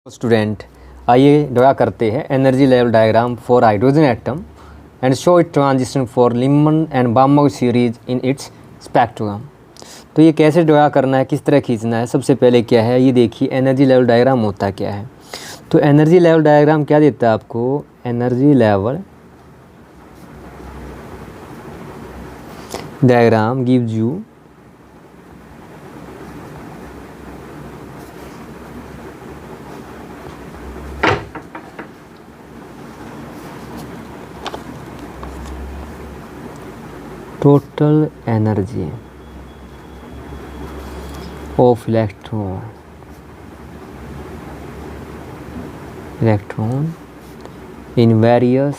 Student, आइए draw करते हैं energy level diagram for hydrogen atom and show it transition for Lyman and Balmer series in its spectrum. तो ये कैसे draw करना है, किस तरह खींचना है, सबसे पहले क्या है ये देखिए एनर्जी लेवल डायग्राम होता क्या है। तो एनर्जी लेवल डायग्राम क्या देता है आपको, energy level diagram gives you total energy of electron in various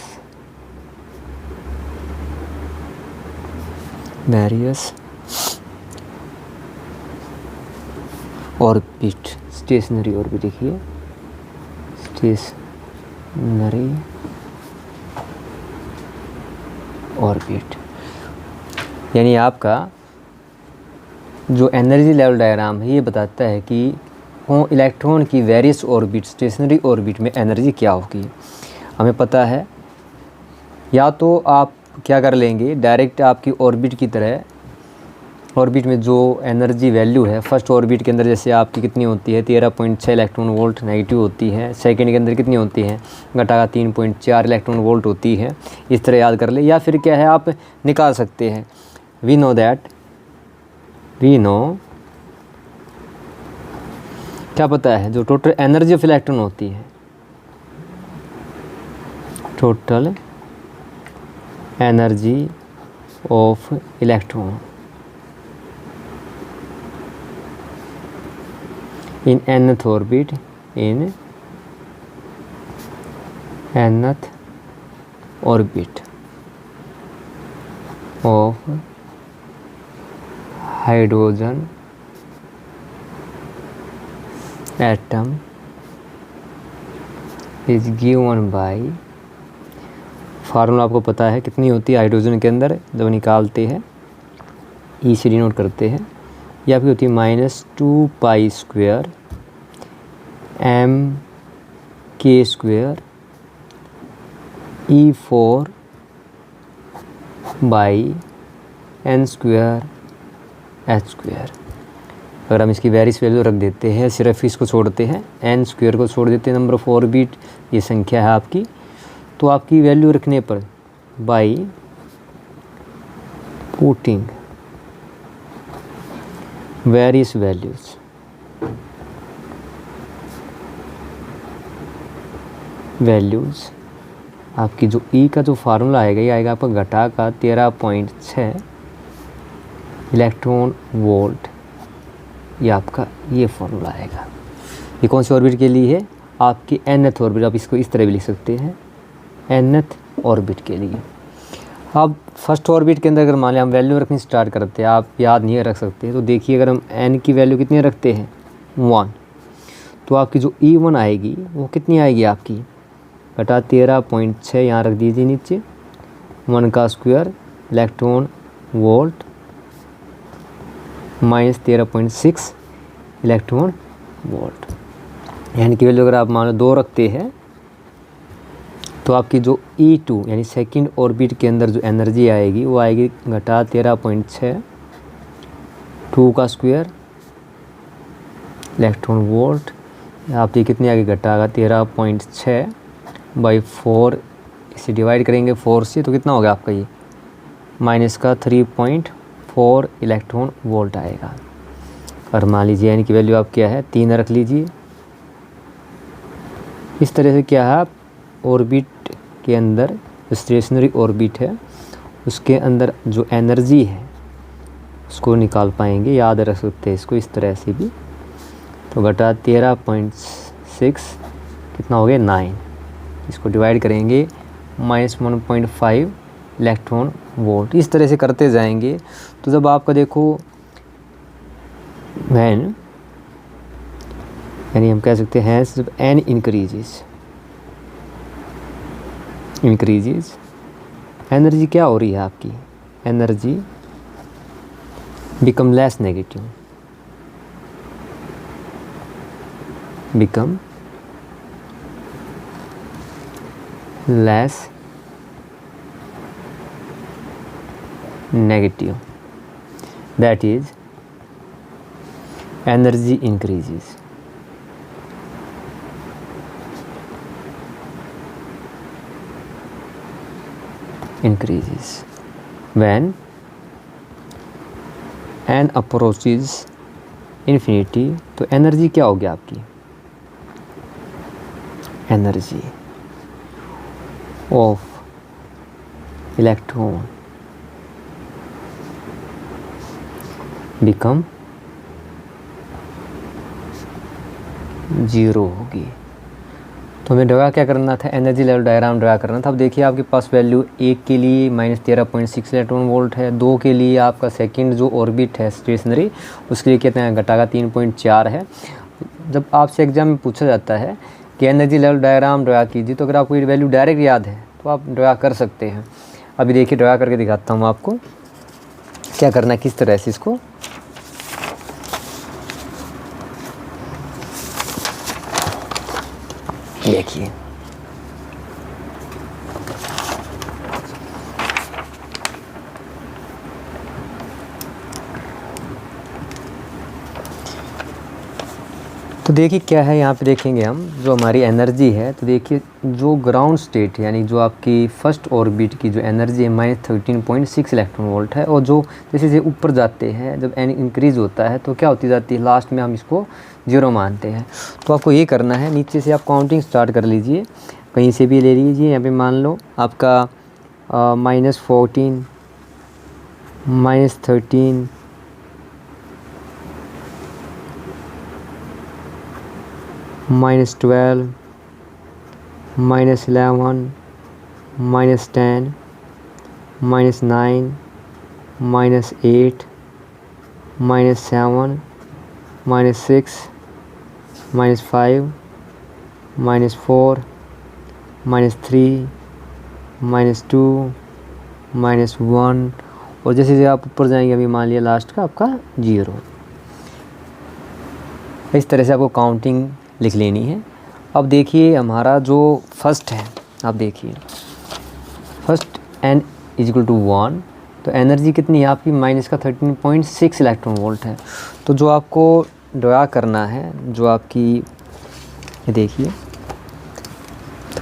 orbit, stationary orbit देखिए, stationary orbit, यानी आपका जो एनर्जी लेवल डायग्राम है ये बताता है कि इलेक्ट्रॉन की वेरियस ऑर्बिट, स्टेशनरी ऑर्बिट में एनर्जी क्या होगी। हमें पता है, या तो आप क्या कर लेंगे डायरेक्ट आपकी ऑर्बिट की तरह, ऑर्बिट में जो एनर्जी वैल्यू है फर्स्ट ऑर्बिट के अंदर जैसे आपकी कितनी होती है 13.6 इलेक्ट्रॉन वोल्ट नेगेटिव होती है, सेकंड के अंदर कितनी होती है घटा 3.4 इलेक्ट्रॉन वोल्ट होती है, इस तरह याद कर ले। या फिर क्या है आप निकाल सकते हैं, we know क्या पता है जो टोटल एनर्जी ऑफ इलेक्ट्रॉन होती है, total energy of electron in nth orbit of hydrogen atom is given by, formula आपको पता है कितनी होती है हाइड्रोजन के अंदर जब निकालते हैं ई से डिनोट करते हैं, ये आपकी होती है -2π² mk² E4/n² h²। अगर हम इसकी वेरियस वैल्यू रख देते हैं, सिर्फ इसको छोड़ते हैं, n² को छोड़ देते हैं, नंबर ऑफ ऑर्बिट ये संख्या है आपकी, तो आपकी वैल्यू रखने पर बाई पुटिंग वेरियस वैल्यूज़ आपकी जो ई का जो फार्मूला आएगा ये आएगा आपका घटा का 13.6 इलेक्ट्रॉन वोल्ट, ये आपका ये फार्मूला आएगा। ये कौन सी ऑर्बिट के लिए है, आपकी nth ऑर्बिट, आप इसको इस तरह भी लिख सकते हैं nth ऑर्बिट के लिए। अब फर्स्ट ऑर्बिट के अंदर अगर मान लिया हम वैल्यू रखनी स्टार्ट करते हैं, आप याद नहीं रख सकते, तो देखिए अगर हम n की वैल्यू कितनी रखते हैं 1, तो आपकी जो E1 आएगी वो कितनी आएगी आपकी घटा 13.6, यहाँ रख दीजिए नीचे 1² इलेक्ट्रॉन वोल्ट -13.6 इलेक्ट्रॉन वोल्ट। यानी कि वैल्यू अगर आप मान लो 2 रखते हैं तो आपकी जो E2 यानी सेकंड ऑर्बिट के अंदर जो एनर्जी आएगी वो आएगी घटा 13.6 2² इलेक्ट्रॉन वोल्ट, आपकी कितनी आगे घटा 13.6/4, इसे डिवाइड करेंगे 4 से तो कितना होगा आपका ये -3.4 इलेक्ट्रॉन वोल्ट आएगा। और मान लीजिए यानी कि वैल्यू आप क्या है 3 रख लीजिए। इस तरह से क्या है आप ऑर्बिट के अंदर जो स्टेशनरी ऑर्बिट है उसके अंदर जो एनर्जी है उसको निकाल पाएंगे, याद रख सकते हैं इसको इस तरह से भी। तो घटा 13.6 कितना हो गया 9, इसको डिवाइड करेंगे -1.5 इलेक्ट्रॉन वोल्ट, इस तरह से करते जाएंगे। तो जब आपका देखो वैन यानी हम कह सकते हैं जब n इंक्रीजेज एनर्जी क्या हो रही है आपकी, energy become less negative, become less negative, that is energy increases. When n approaches infinity, तो एनर्जी क्या होगी आपकी? एनर्जी ऑफ इलेक्ट्रॉन बिकम 0 होगी। तो हमें ड्रा क्या करना था? एनर्जी लेवल डायग्राम ड्रा करना था। अब देखिए आपके पास वैल्यू 1 के लिए -13.6 इलेक्ट्रॉन वोल्ट है, 2 के लिए आपका सेकंड जो ऑर्बिट है स्टेशनरी उसके लिए कितना है? घटा का 3.4 है। जब आपसे एग्जाम में पूछा जाता है कि एनर्जी लेवल डायग्राम ड्रा कीजिए, तो अगर आपको ये वैल्यू डायरेक्ट याद है तो आप ड्रा कर सकते हैं। अभी देखिए ड्रा करके दिखाता हूँ आपको क्या करना है, किस तरह से इसको। देखिए तो देखिए क्या है यहाँ पे, देखेंगे हम जो हमारी एनर्जी है। तो देखिए जो ग्राउंड स्टेट यानी जो आपकी फर्स्ट ऑर्बिट की जो एनर्जी है -13.6 इलेक्ट्रॉन वोल्ट है, और जो जैसे जैसे ऊपर जाते हैं जब एन इंक्रीज़ होता है तो क्या होती जाती है? लास्ट में हम इसको 0 मानते हैं। तो आपको ये करना है, नीचे से आप काउंटिंग स्टार्ट कर लीजिए, कहीं से भी ले लीजिए। यहाँ पे मान लो आपका -14 -13 -12 -11 -10 -9 -8 -7 -6 -5 -4 -3 -2 -1, और जैसे जैसे आप ऊपर जाएंगे अभी मान लिया लास्ट का आपका 0। इस तरह से आपको काउंटिंग लिख लेनी है। अब देखिए हमारा जो फर्स्ट है, आप देखिए फर्स्ट n = 1, तो एनर्जी कितनी है आपकी? -13.6 इलेक्ट्रॉन वोल्ट है। तो जो आपको ड्रा करना है, जो आपकी ये देखिए तो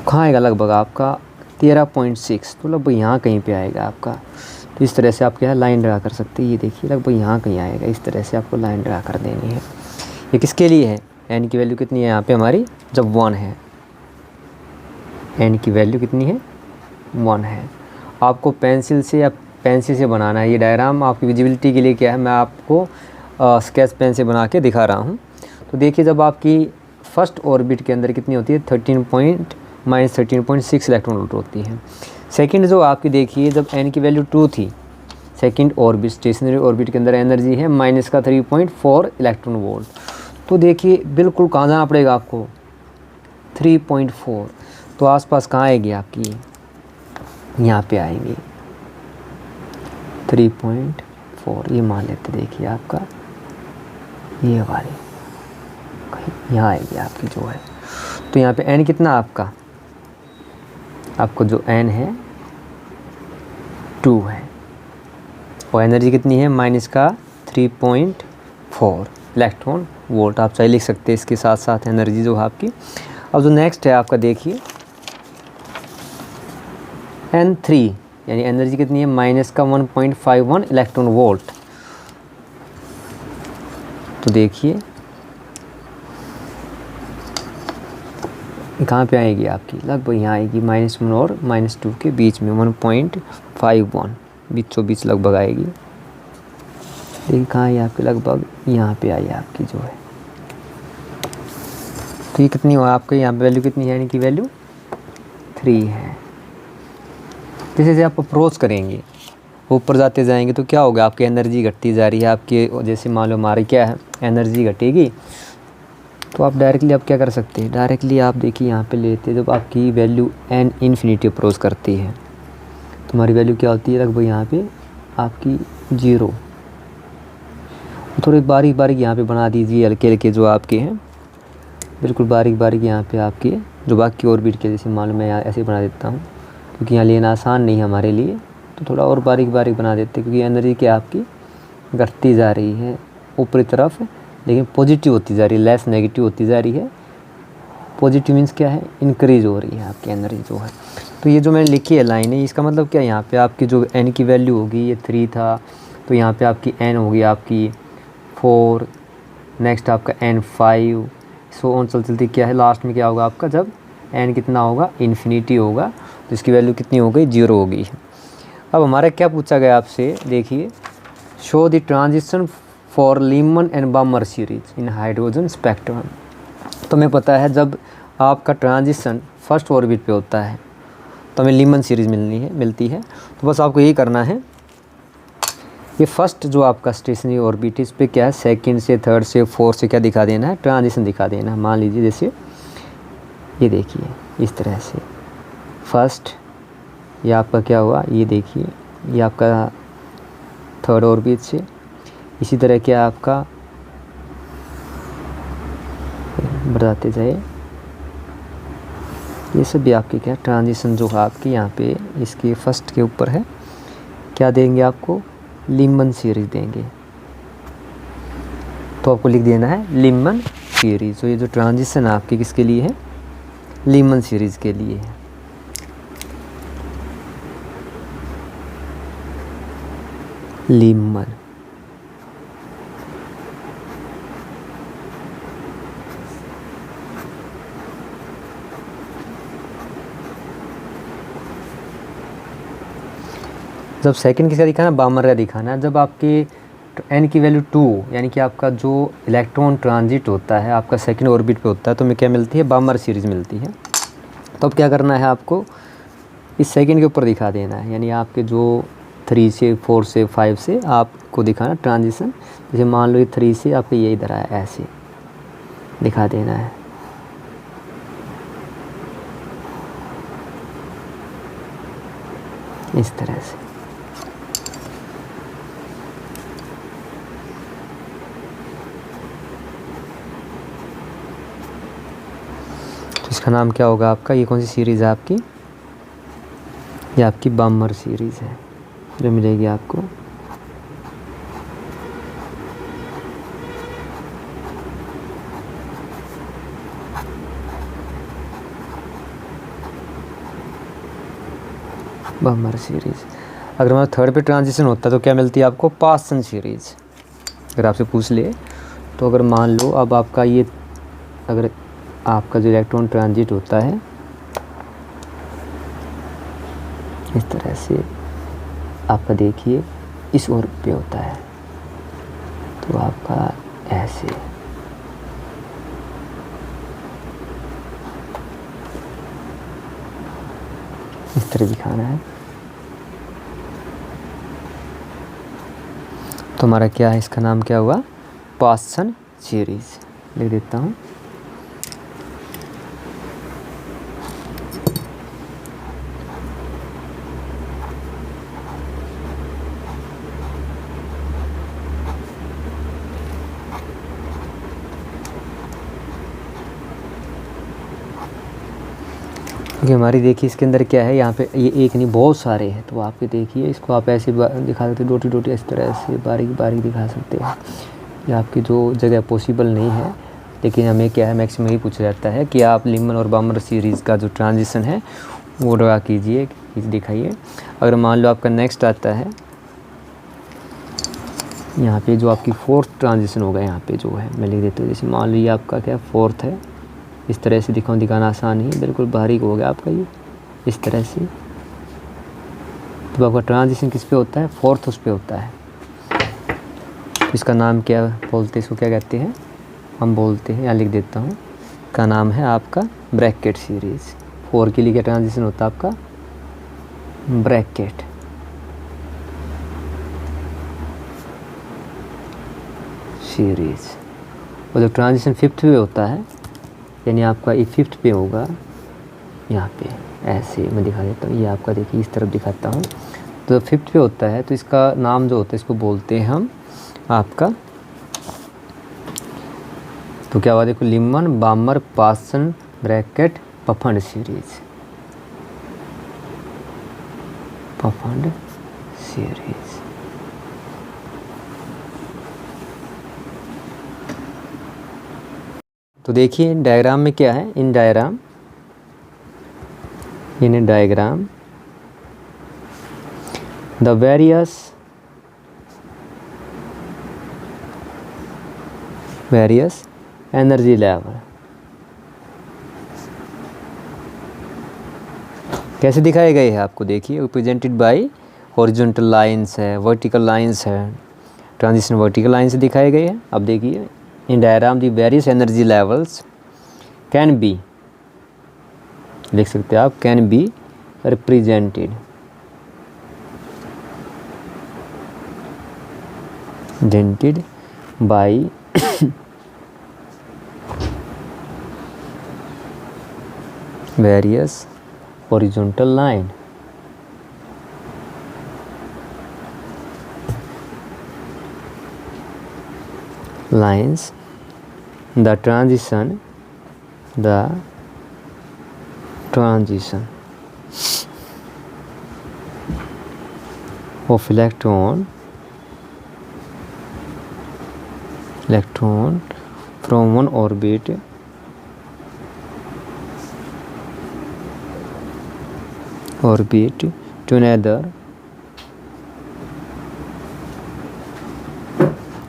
कहाँ आएगा? लगभग आपका 13.6, तो लगभग यहाँ कहीं पे आएगा आपका। तो इस तरह से आप क्या है लाइन ड्रा कर सकते हैं। ये देखिए लगभग यहाँ कहीं आएगा, इस तरह से आपको लाइन ड्रा कर देनी है। ये किसके लिए है? n की वैल्यू कितनी है यहाँ पे हमारी? जब 1 है, n की वैल्यू कितनी है? 1 है। आपको पेंसिल से बनाना है ये डायग्राम। आपकी विजिबिलिटी के लिए क्या है, मैं आपको स्केच पेन से बना के दिखा रहा हूँ। तो देखिए जब आपकी फर्स्ट ऑर्बिट के अंदर कितनी होती है? -13.6 इलेक्ट्रॉन वोल्ट होती है। सेकंड जो आपकी देखिए जब n की वैल्यू 2 थी, सेकंड ऑर्बिट स्टेशनरी ऑर्बिट के अंदर एनर्जी है -3.4 इलेक्ट्रॉन वोल्ट। तो देखिए बिल्कुल कहाँ जाना पड़ेगा आपको? 3.4। तो आसपास कहाँ आएगी आपकी? यहाँ पे आएंगी 3.4, ये मान लेते। देखिए आपका ये वाली यहाँ आएगी आपकी जो है। तो यहाँ पे n कितना आपका? आपको जो n है 2 है, और एनर्जी कितनी है? -3.4 इलेक्ट्रॉन वोल्ट। आप चाहे लिख सकते हैं इसके साथ साथ एनर्जी जो है आपकी। अब जो नेक्स्ट है आपका देखिए n3, यानी एनर्जी कितनी है? -1.51 इलेक्ट्रॉन वोल्ट। तो देखिए कहाँ पे आएगी आपकी? लगभग यहाँ आएगी -1 और -2 के बीच में 1.51 बीचों बीच लगभग आएगी। देखिए कहाँ है आपकी? लगभग यहाँ पे आई आपकी जो है। तो ये कितनी हो आपके यहाँ पे वैल्यू कितनी है? यानी कि वैल्यू 3 है। जैसे जैसे आप अप्रोच करेंगे ऊपर जाते जाएंगे तो क्या होगा? आपकी एनर्जी घटती जा रही है आपके। जैसे मान लो हमारी क्या है एनर्जी घटेगी, तो आप डायरेक्टली आप क्या कर सकते हैं? डायरेक्टली आप देखिए यहाँ पे लेते हैं, जब आपकी वैल्यू n इन्फिनिटी अप्रोच करती है तो हमारी वैल्यू क्या होती है? लगभग यहाँ पे आपकी 0। थोड़ी बारीक बारीक यहाँ पे बना दीजिए, हल्के हल्के जो आपके हैं, बिल्कुल बारीक बारीक यहाँ पे आपके जो बाकी ऑर्बिट के, जैसे मान लो मैं यहाँ ऐसे बना देता हूँ, क्योंकि यहाँ लेना आसान नहीं है हमारे लिए, तो थोड़ा और बारीक बारीक बना देते, क्योंकि एनर्जी क्या आपकी घटती जा रही है ऊपरी तरफ, लेकिन पॉजिटिव होती जा रही है, लेस नेगेटिव होती जा रही है। पॉजिटिव मीन्स क्या है, इंक्रीज हो रही है आपकी एनर्जी जो है। तो ये जो मैंने लिखी है लाइन है, इसका मतलब क्या है, यहाँ पे आपकी जो n की वैल्यू होगी ये 3 था, तो यहाँ पे आपकी n होगी आपकी 4, नेक्स्ट आपका n 5, सो ऑन चलती क्या है, लास्ट में क्या होगा आपका, जब n कितना होगा, इन्फिनिटी होगा, तो इसकी वैल्यू कितनी हो गई, 0 होगी। अब हमारा क्या पूछा गया आपसे, देखिए, show the transition for Lehman and बामर series in hydrogen spectrum. तो हमें पता है जब आपका ट्रांजिशन फर्स्ट ऑर्बिट पे होता है तो हमें लीमन सीरीज़ मिलती है। तो बस आपको यही करना है, ये फर्स्ट जो आपका स्टेशनरी ऑर्बिट इस पे क्या है, सेकंड से, थर्ड से, फोर्थ से क्या दिखा देना है, ट्रांजिशन दिखा देना है। मान लीजिए जैसे ये देखिए इस तरह से फर्स्ट, ये आपका क्या हुआ, ये देखिए ये आपका थर्ड ऑर्बिट से, इसी तरह क्या आपका बढ़ाते जाए, ये सब भी आपके क्या ट्रांजिशन जो है आपकी यहाँ पे इसके फर्स्ट के ऊपर है, क्या देंगे आपको, लीमन सीरीज देंगे। तो आपको लिख देना है लीमन सीरीज। तो ये जो ट्रांजिशन आपकी किसके लिए है, लीमन सीरीज के लिए है। लीमन जब सेकंड किसका दिखाना, बामर का दिखाना है। जब आपके n की वैल्यू 2, यानी कि आपका जो इलेक्ट्रॉन ट्रांजिट होता है आपका सेकंड ऑर्बिट पे होता है, तो हमें क्या मिलती है, बामर सीरीज़ मिलती है। तो अब क्या करना है आपको, इस सेकंड के ऊपर दिखा देना है, यानी आपके जो 3 से 4 से 5 से आपको दिखाना ट्रांजिशन। जैसे मान लो ये 3 से आपको ये इधर आया, ऐसे दिखा देना है। इस तरह से इसका नाम क्या होगा आपका, ये कौन सी सीरीज़ है आपकी, ये आपकी बामर सीरीज़ है जो मिलेगी आपको। बामर सीरीज़। अगर हमारा थर्ड पे ट्रांजिशन होता है तो क्या मिलती है आपको, पासन सीरीज़। अगर आपसे पूछ ले तो अगर मान लो अब आपका ये, अगर आपका जो इलेक्ट्रॉन ट्रांजिट होता है इस तरह से, आपका देखिए इस ओर पे होता है, तो आपका ऐसे इस तरह दिखाना है। तो हमारा क्या है, इसका नाम क्या हुआ, पासन सीरीज। लिख देता हूँ। क्योंकि हमारी देखिए इसके अंदर क्या है, यहाँ पे ये एक नहीं बहुत सारे हैं, तो आपके देखिए इसको आप ऐसे दिखा सकते हो, डोटी डोटी इस तरह से बारीक बारीक दिखा सकते हो। ये आपकी जो जगह पॉसिबल नहीं है, लेकिन हमें क्या है, मैक्सिमम ही पूछा जाता है कि आप लीमन और बामर सीरीज़ का जो ट्रांजिशन है वो ड्रा कीजिए, दिखाइए। अगर मान लो आपका नेक्स्ट आता है, यहाँ पे जो आपकी फोर्थ ट्रांजिशन होगा, यहाँ पे जो है मैं लिख देता हूँ, जैसे मान लीजिए आपका क्या फोर्थ है, इस तरह से दिखाना आसान नहीं है, बिल्कुल बारीक हो गया आपका ये इस तरह से। तो आपका ट्रांजिशन किस पे होता है, फोर्थ उस पे होता है। इसका नाम क्या बोलते हैं, इसको क्या कहते हैं, हम बोलते हैं, यहाँ लिख देता हूँ, का नाम है आपका ब्रैकेट सीरीज़। 4 के लिए क्या ट्रांजिशन होता है आपका, ब्रैकेट सीरीज़। और जो ट्रांजिशन 5th पे होता है, यानी आपका ये 5th पे होगा, यहाँ पे ऐसे मैं दिखा देता हूँ, ये आपका देखिए इस तरफ दिखाता हूँ। तो 5th पे होता है, तो इसका नाम जो होता है इसको बोलते हैं हम आपका, तो क्या हुआ देखो, लीमन बामर पासन ब्रैकेट पफंड सीरीज, पफंड सीरीज। तो देखिए डायग्राम में क्या है, in diagram the various energy level कैसे दिखाए गए हैं आपको, देखिए रिप्रेजेंटेड बाय हॉरिजॉन्टल लाइंस है, वर्टिकल लाइंस है, ट्रांजिशन वर्टिकल लाइन से दिखाए गए हैं। अब देखिए in diagram the various energy levels can be, लिख सकते हैं आप, can be represented by various horizontal line, lines, the transition of electron from one orbit to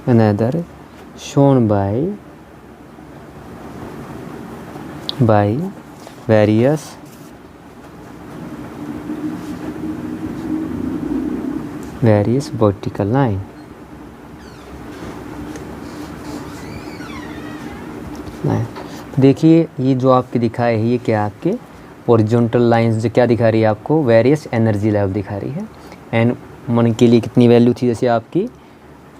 another shown by various vertical line। देखिए ये जो आपके दिखाए है, ये क्या आपके हॉरिजॉन्टल लाइंस जो क्या दिखा रही है आपको, वेरियस एनर्जी लेवल दिखा रही है। एन 1 के लिए कितनी वैल्यू थी, जैसे आपकी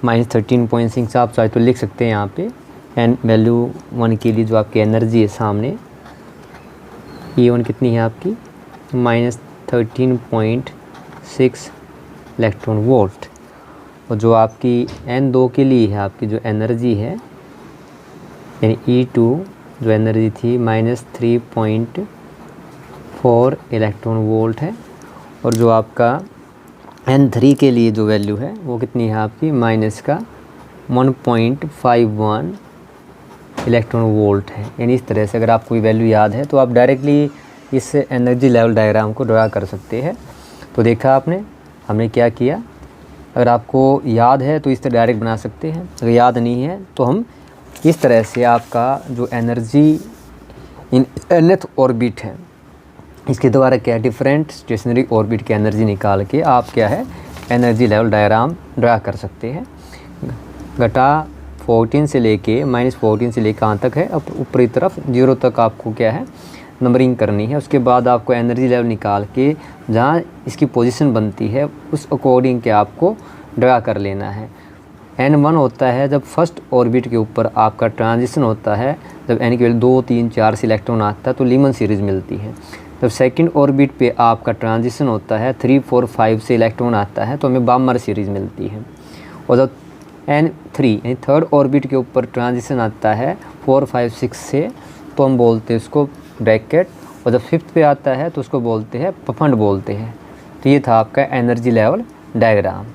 -13.6 आप चाहे तो लिख सकते हैं यहाँ पे। एन वैल्यू 1 के लिए जो आपकी एनर्जी है सामने, E1 कितनी है आपकी -13.6 इलेक्ट्रॉन वोल्ट। और जो आपकी N2 के लिए है आपकी जो एनर्जी है, यानी E2 जो एनर्जी थी -3.4 इलेक्ट्रॉन वोल्ट है। और जो आपका N3 के लिए जो वैल्यू है वो कितनी है आपकी -1.51 इलेक्ट्रॉन वोल्ट है। यानी इस तरह से अगर आपको ये वैल्यू याद है तो आप डायरेक्टली इस एनर्जी लेवल डायग्राम को ड्रा कर सकते हैं। तो देखा आपने हमने क्या किया, अगर आपको याद है तो इस तरह डायरेक्ट बना सकते हैं, अगर याद नहीं है तो हम इस तरह से आपका जो एनर्जी इन nth ऑर्बिट है इसके द्वारा क्या डिफरेंट स्टेशनरी ऑर्बिट की एनर्जी निकाल के आप क्या है एनर्जी लेवल डायग्राम ड्रा कर सकते हैं। घटा 14 से लेके -14 से लेके कहाँ तक है, अब ऊपरी तरफ 0 तक आपको क्या है नंबरिंग करनी है। उसके बाद आपको एनर्जी लेवल निकाल के जहाँ इसकी पोजीशन बनती है उस अकॉर्डिंग के आपको ड्रा कर लेना है। N1 होता है जब फर्स्ट ऑर्बिट के ऊपर आपका ट्रांजिशन होता है, जब N की वैल्यू 2, 3, 4 से इलेक्ट्रॉन आता है तो लीमन सीरीज़ मिलती है। जब सेकंड ऑर्बिट पे आपका ट्रांजिशन होता है 3, 4, 5 से इलेक्ट्रॉन आता है तो हमें बामर सीरीज़ मिलती है। और जब N3 यानी थर्ड ऑर्बिट के ऊपर ट्रांजिशन आता है 4, 5, 6 से तो हम बोलते हैं उसको ब्रैकेट, और जब फिफ्थ पे आता है तो उसको बोलते हैं पफंड बोलते हैं। तो ये था आपका एनर्जी लेवल डायग्राम।